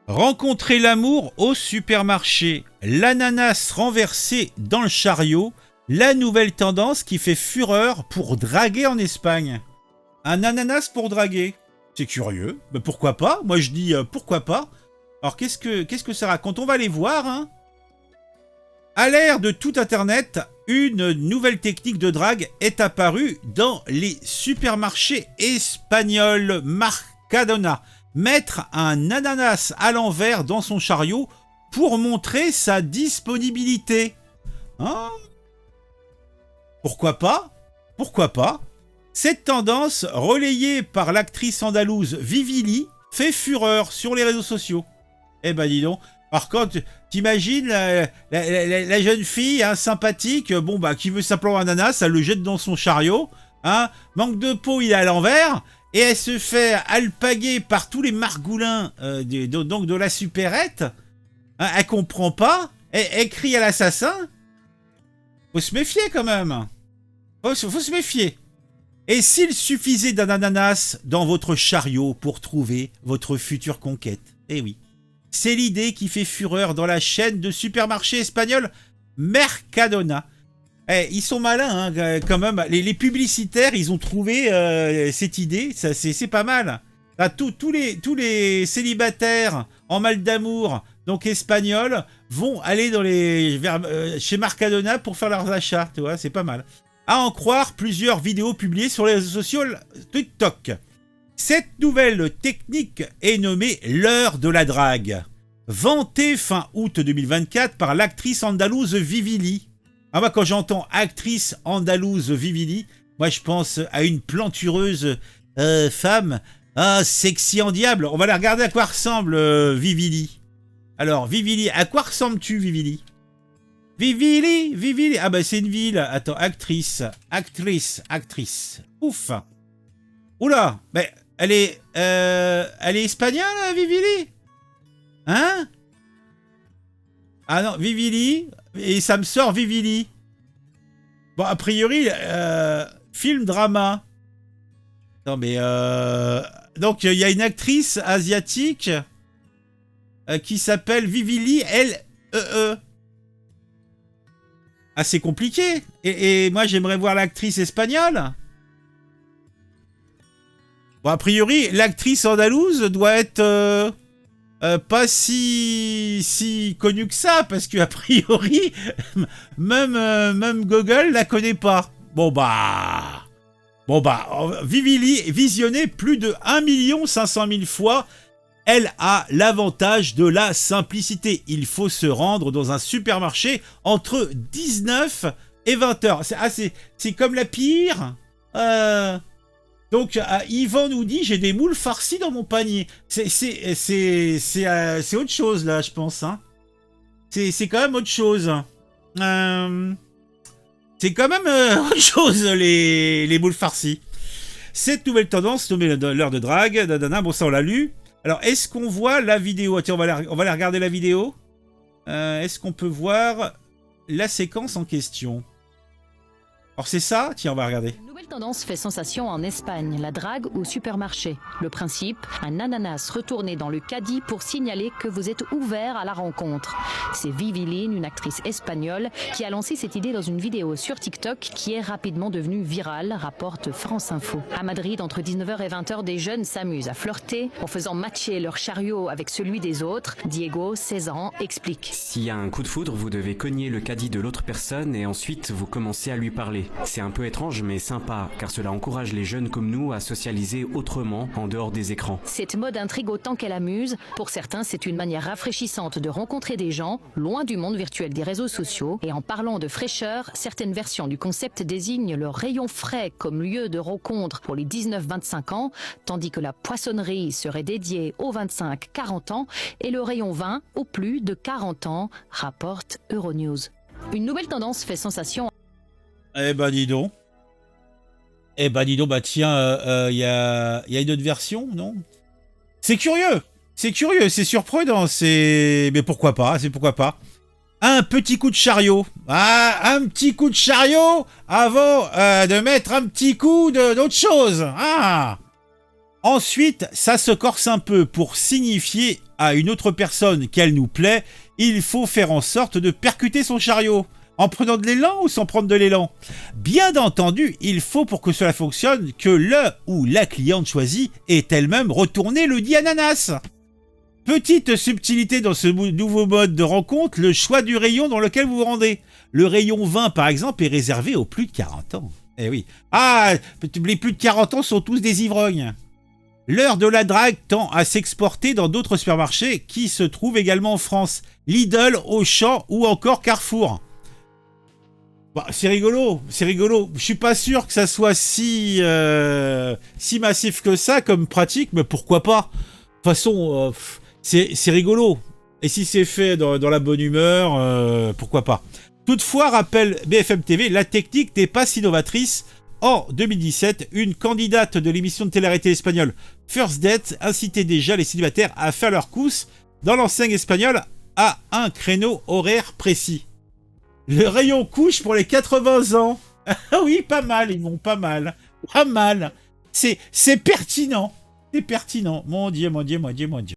Rencontrer l'amour au supermarché. L'ananas renversé dans le chariot. La nouvelle tendance qui fait fureur pour draguer en Espagne. Un ananas pour draguer. C'est curieux. Mais pourquoi pas? Moi je dis pourquoi pas. Alors qu'est-ce que ça raconte? On va aller voir. Hein. À l'ère de tout Internet, une nouvelle technique de drague est apparue dans les supermarchés espagnols. Mercadona. Mettre un ananas à l'envers dans son chariot pour montrer sa disponibilité. Hein? Pourquoi pas? Pourquoi pas? Cette tendance, relayée par l'actrice andalouse Vivili, fait fureur sur les réseaux sociaux. Eh ben dis donc. Par contre, t'imagines la jeune fille hein, sympathique, bon bah qui veut simplement un ananas, elle le jette dans son chariot. Hein, manque de peau, il est à l'envers. Et elle se fait alpaguer par tous les margoulins donc de la supérette. Hein, elle comprend pas. Elle crie à l'assassin. Faut se méfier quand même. Faut se méfier. Et s'il suffisait d'un ananas dans votre chariot pour trouver votre future conquête? Eh oui. C'est l'idée qui fait fureur dans la chaîne de supermarchés espagnols Mercadona. Ils sont malins hein, quand même. Les publicitaires, ils ont trouvé cette idée. C'est pas mal. Là, tous les célibataires en mal d'amour, donc espagnols, vont aller chez Mercadona pour faire leurs achats. Tu vois, c'est pas mal. À en croire plusieurs vidéos publiées sur les réseaux sociaux TikTok. Cette nouvelle technique est nommée l'heure de la drague. Vantée fin août 2024 par l'actrice andalouse Vivili. Ah moi quand j'entends actrice andalouse Vivili, moi je pense à une plantureuse femme, sexy en diable. On va la regarder à quoi ressemble Vivili. Alors Vivili, à quoi ressembles-tu Vivili? Vivili. Ah bah c'est une ville. Attends, actrice. Ouf. Oula, mais elle est espagnole, Vivili? Hein? Ah non, Vivili, et ça me sort Vivili. Bon, a priori, film drama. Non mais donc il y a une actrice asiatique qui s'appelle Vivili L-E-E. Ah, c'est compliqué. Et moi, j'aimerais voir l'actrice espagnole. Bon, a priori, l'actrice andalouse doit être pas si connue que ça, parce qu'a priori, même Google la connaît pas. Bon bah, Vivili visionnée plus de 1 500 000 fois. Elle a l'avantage de la simplicité. Il faut se rendre dans un supermarché entre 19 et 20 heures. C'est comme la pire. Donc, Yvan nous dit, j'ai des moules farcis dans mon panier. C'est autre chose, là, je pense. Hein. C'est quand même autre chose. C'est quand même autre chose, les moules farcis. Cette nouvelle tendance, nommée l'heure de drague, bon, ça, on l'a lu. Alors, est-ce qu'on voit la vidéo? Tiens, on va la regarder la vidéo. Est-ce qu'on peut voir la séquence en question? Alors, c'est ça? Tiens, on va regarder. Une nouvelle tendance fait sensation en Espagne, la drague au supermarché. Le principe, un ananas retourné dans le caddie pour signaler que vous êtes ouvert à la rencontre. C'est Viviline, une actrice espagnole, qui a lancé cette idée dans une vidéo sur TikTok qui est rapidement devenue virale, rapporte France Info. À Madrid, entre 19h et 20h, des jeunes s'amusent à flirter en faisant matcher leur chariot avec celui des autres. Diego, 16 ans, explique. S'il y a un coup de foudre, vous devez cogner le caddie de l'autre personne et ensuite vous commencez à lui parler. C'est un peu étrange mais sympa, car cela encourage les jeunes comme nous à socialiser autrement en dehors des écrans. Cette mode intrigue autant qu'elle amuse. Pour certains, c'est une manière rafraîchissante de rencontrer des gens, loin du monde virtuel des réseaux sociaux. Et en parlant de fraîcheur, certaines versions du concept désignent le rayon frais comme lieu de rencontre pour les 19-25 ans, tandis que la poissonnerie serait dédiée aux 25-40 ans et le rayon vin aux plus de 40 ans, rapporte Euronews. Une nouvelle tendance fait sensation. Eh ben dis donc, bah tiens, y a une autre version, non? C'est curieux, c'est surprenant, mais pourquoi pas, Un petit coup de chariot, un petit coup de chariot avant de mettre un petit coup d'autre chose, Ensuite, ça se corse un peu. Pour signifier à une autre personne qu'elle nous plaît, il faut faire en sorte de percuter son chariot. En prenant de l'élan ou sans prendre de l'élan? Bien entendu, il faut pour que cela fonctionne que le ou la cliente choisie ait elle-même retourné le dit ananas. Petite subtilité dans ce nouveau mode de rencontre, le choix du rayon dans lequel vous vous rendez. Le rayon 20 par exemple est réservé aux plus de 40 ans. Eh oui. Ah, les plus de 40 ans sont tous des ivrognes. L'heure de la drague tend à s'exporter dans d'autres supermarchés qui se trouvent également en France. Lidl, Auchan ou encore Carrefour. Bah, c'est rigolo. Je suis pas sûr que ça soit si massif que ça comme pratique, mais pourquoi pas? De toute façon, c'est rigolo. Et si c'est fait dans la bonne humeur, pourquoi pas? Toutefois, rappelle BFM TV, la technique n'est pas si novatrice. En 2017, une candidate de l'émission de télé-réalité espagnole First Date incitait déjà les célibataires à faire leur course dans l'enseigne espagnole à un créneau horaire précis. Le rayon couche pour les 80 ans. Ah oui, pas mal, ils vont pas mal. Pas mal. C'est pertinent. C'est pertinent. Mon Dieu.